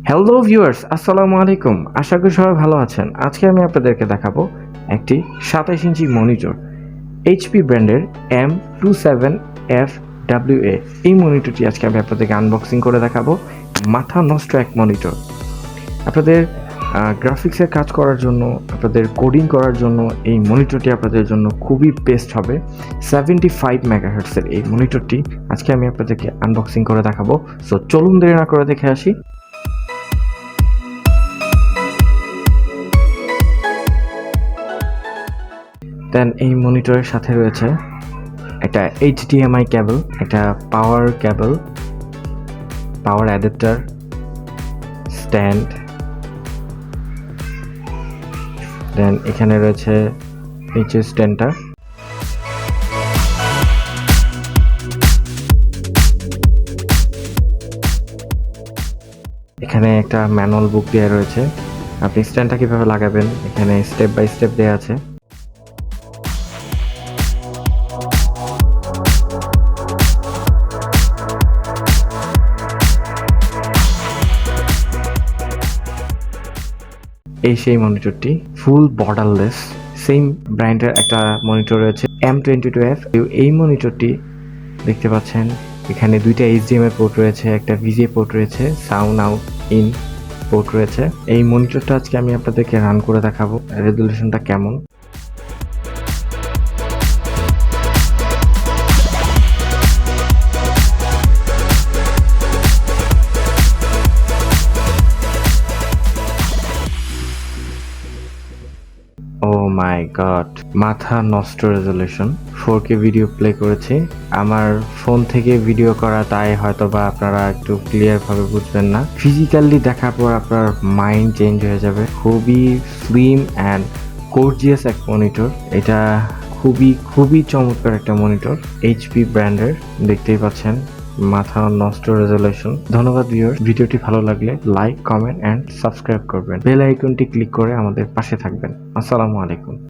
Hello viewers, আসসালামু আলাইকুম। আশা করি সবাই ভালো আছেন। আজকে আমি আপনাদেরকে দেখাবো একটি 27 ইঞ্চি মনিটর, এইচপি ব্র্যান্ডের M27fwa। এই মনিটরটি আজকে আমি আপনাদেরকে আনবক্সিং করে দেখাবো। মাথা নষ্ট এক মনিটর। আপনাদের গ্রাফিক্সের কাজ করার জন্য, আপনাদের কোডিং করার জন্য এই মনিটরটি আপনাদের জন্য খুবই বেস্ট হবে। 75 মেগাহার্টজের এই মনিটরটি আজকে আমি আপনাদেরকে আনবক্সিং করে দেখাবো। সো চলুন দেরি না করে দেখে আসি। দেন এই মনিটরের সাথে রয়েছে একটা HDMI কেবল, একটা পাওয়ার কেবল, পাওয়ার অ্যাডাপ্টার, স্ট্যান্ড। দেন এখানে রয়েছে নিচের স্ট্যান্ডটা। এখানে একটা ম্যানুয়াল বুক দেওয়া রয়েছে, আপনি স্ট্যান্ডটা কীভাবে লাগাবেন এখানে স্টেপ বাই স্টেপ দেওয়া আছে। এই সেই মনিটরটি, ফুল বর্ডারলেস। সেম ব্র্যান্ডের একটা মনিটর রয়েছে M22F। এই মনিটরটি দেখতে পাচ্ছেন, এখানে দুইটা HDMI পোর্ট রয়েছে, একটা VGA পোর্ট রয়েছে, সাউন্ড আউট ইন পোর্ট রয়েছে। এই মনিটরটা আজকে আমি আপনাদেরকে রান করে দেখাবো রেজলিউশনটা কেমন। ও মাই গড, মাথা নষ্ট রেজলিউশন। 4K ভিডিও প্লে করেছি। আমার ফোন থেকে ভিডিও করা, তাই হয়তো বা আপনারা একটু ক্লিয়ার ভাবে বুঝবেন না। ফিজিক্যালি দেখার পর আপনার মাইন্ড চেঞ্জ হয়ে যাবে। খুবই স্লিম অ্যান্ড গর্জিয়াস এক মনিটর। এটা খুবই চমৎকার একটা মনিটর, এইচপি ব্র্যান্ডের। দেখতেই পাচ্ছেন মাথা নষ্ট রেজলিউশন। ধন্যবাদ ভিউয়ার্স, ভিডিওটি ভালো লাগলে লাইক, কমেন্ট অ্যান্ড সাবস্ক্রাইব করবেন। বেল আইকনটি ক্লিক করে আমাদের পাশে থাকবেন। আসসালামু আলাইকুম।